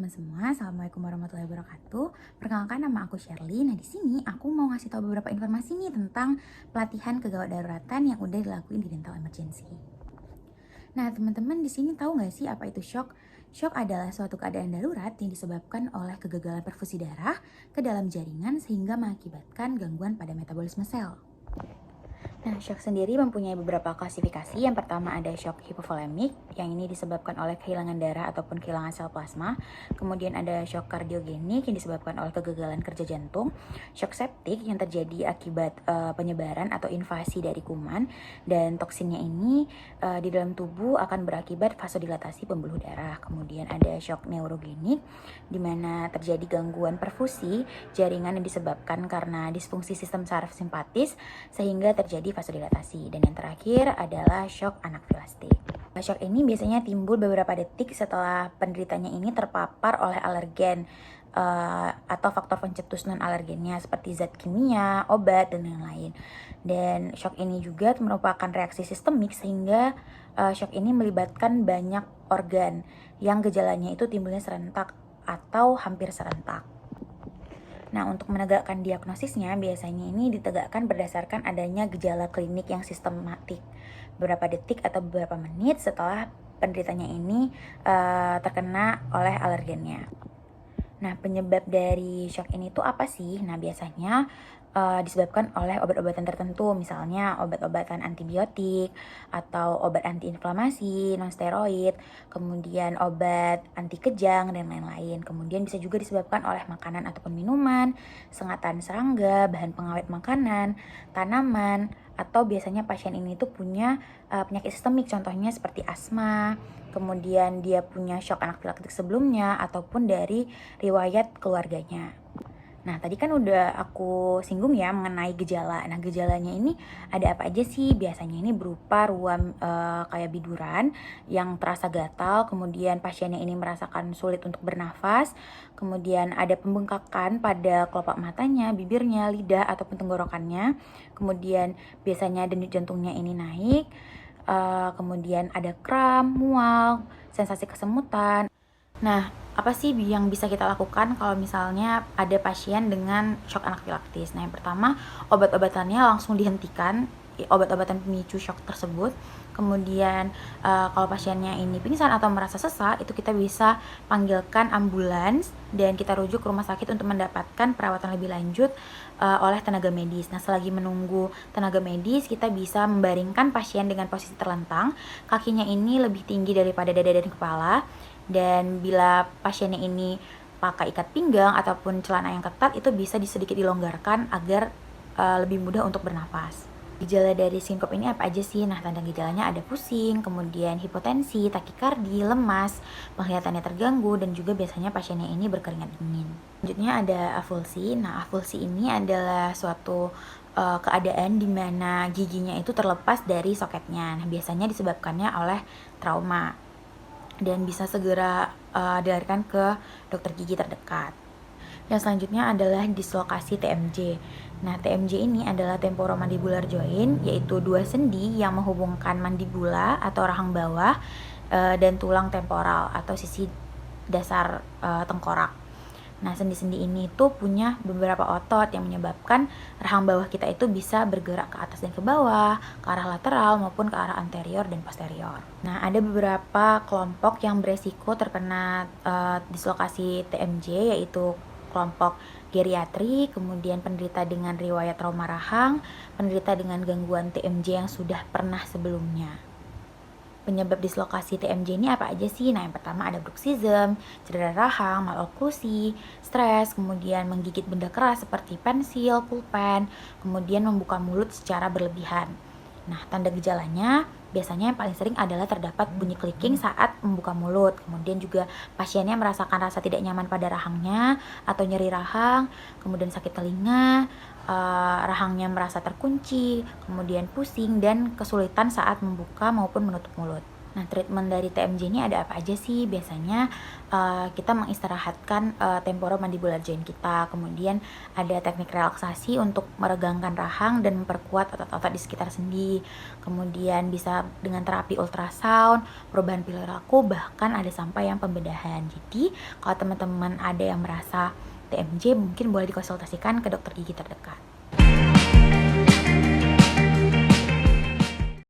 teman-teman semua, Assalamualaikum warahmatullahi wabarakatuh. Perkenalkan, nama aku Shirley. Nah, di sini aku mau ngasih tahu beberapa informasi nih tentang pelatihan kegawat daruratan yang udah dilakuin di Dental Emergency. Nah, teman-teman di sini tahu nggak sih apa itu shock? Shock adalah suatu keadaan darurat yang disebabkan oleh kegagalan perfusi darah ke dalam jaringan sehingga mengakibatkan gangguan pada metabolisme sel. Nah, shock sendiri mempunyai beberapa klasifikasi. Yang pertama ada shock hipovolemik, yang ini disebabkan oleh kehilangan darah ataupun kehilangan sel plasma. Kemudian ada shock kardiogenik yang disebabkan oleh kegagalan kerja jantung. Shock septik yang terjadi akibat penyebaran atau invasi dari kuman. Dan toksinnya ini di dalam tubuh akan berakibat vasodilatasi pembuluh darah. Kemudian ada shock neurogenik, di mana terjadi gangguan perfusi jaringan yang disebabkan karena disfungsi sistem saraf simpatis sehingga terjadi vasodilatasi. Dan yang terakhir adalah shock anafilastik. Shock ini biasanya timbul beberapa detik setelah penderitanya ini terpapar oleh alergen atau faktor pencetus non alergennya seperti zat kimia, obat, dan lain-lain. Dan shock ini juga merupakan reaksi sistemik sehingga shock ini melibatkan banyak organ yang gejalanya itu timbulnya serentak atau hampir serentak. Nah, untuk menegakkan diagnosisnya, biasanya ini ditegakkan berdasarkan adanya gejala klinik yang sistematik. Beberapa detik atau beberapa menit setelah penderitanya ini terkena oleh alergennya. Nah, penyebab dari shock ini tuh apa sih? Nah, biasanya disebabkan oleh obat-obatan tertentu, misalnya obat-obatan antibiotik atau obat antiinflamasi, non-steroid, kemudian obat anti kejang, dan lain-lain. Kemudian bisa juga disebabkan oleh makanan ataupun minuman, sengatan serangga, bahan pengawet makanan, tanaman, atau biasanya pasien ini tuh punya penyakit sistemik, contohnya seperti asma, kemudian dia punya shock anafilaktik sebelumnya, ataupun dari riwayat keluarganya. Nah, tadi kan udah aku singgung ya mengenai gejala. Nah, gejalanya ini ada apa aja sih? Biasanya ini berupa ruam kayak biduran yang terasa gatal, kemudian pasiennya ini merasakan sulit untuk bernafas, kemudian ada pembengkakan pada kelopak matanya, bibirnya, lidah, ataupun tenggorokannya, kemudian biasanya denyut jantungnya ini naik, kemudian ada kram, mual, sensasi kesemutan. Nah, apa sih yang bisa kita lakukan kalau misalnya ada pasien dengan shock anafilaktis? Nah, yang pertama, obat-obatannya langsung dihentikan, obat-obatan pemicu shock tersebut. Kemudian kalau pasiennya ini pingsan atau merasa sesak, itu kita bisa panggilkan ambulans dan kita rujuk ke rumah sakit untuk mendapatkan perawatan lebih lanjut oleh tenaga medis. Nah, selagi menunggu tenaga medis, kita bisa membaringkan pasien dengan posisi terlentang, kakinya ini lebih tinggi daripada dada dan kepala. Dan bila pasiennya ini pakai ikat pinggang ataupun celana yang ketat, itu bisa sedikit dilonggarkan agar lebih mudah untuk bernafas. Gejala dari sinkop ini apa aja sih? Nah, tanda gejalanya ada pusing, kemudian hipotensi, takikardi, lemas, penglihatannya terganggu, dan juga biasanya pasiennya ini berkeringat dingin. Selanjutnya ada avulsi. Nah, avulsi ini adalah suatu keadaan di mana giginya itu terlepas dari soketnya. Nah, biasanya disebabkannya oleh trauma dan bisa segera dilarikan ke dokter gigi terdekat. Yang selanjutnya adalah dislokasi TMJ. Nah, TMJ ini adalah temporomandibular joint, yaitu dua sendi yang menghubungkan mandibula atau rahang bawah dan tulang temporal atau sisi dasar tengkorak. Nah, sendi-sendi ini tuh punya beberapa otot yang menyebabkan rahang bawah kita itu bisa bergerak ke atas dan ke bawah, ke arah lateral maupun ke arah anterior dan posterior. Nah, ada beberapa kelompok yang beresiko terkena dislokasi TMJ, yaitu kelompok geriatri, kemudian penderita dengan riwayat trauma rahang, penderita dengan gangguan TMJ yang sudah pernah sebelumnya. Penyebab dislokasi TMJ ini apa aja sih? Nah, yang pertama ada bruxism, cedera rahang, maloklusi, stres, kemudian menggigit benda keras seperti pensil, pulpen, kemudian membuka mulut secara berlebihan. Nah, tanda gejalanya biasanya yang paling sering adalah terdapat bunyi clicking saat membuka mulut. Kemudian juga pasiennya merasakan rasa tidak nyaman pada rahangnya atau nyeri rahang, kemudian sakit telinga, rahangnya merasa terkunci, kemudian pusing dan kesulitan saat membuka maupun menutup mulut. Nah, treatment dari TMJ ini ada apa aja sih? Biasanya kita mengistirahatkan temporomandibular joint kita, kemudian ada teknik relaksasi untuk meregangkan rahang dan memperkuat otot-otot di sekitar sendi. Kemudian bisa dengan terapi ultrasound, perubahan perilaku, bahkan ada sampai yang pembedahan. Jadi, kalau teman-teman ada yang merasa TMJ, mungkin boleh dikonsultasikan ke dokter gigi terdekat.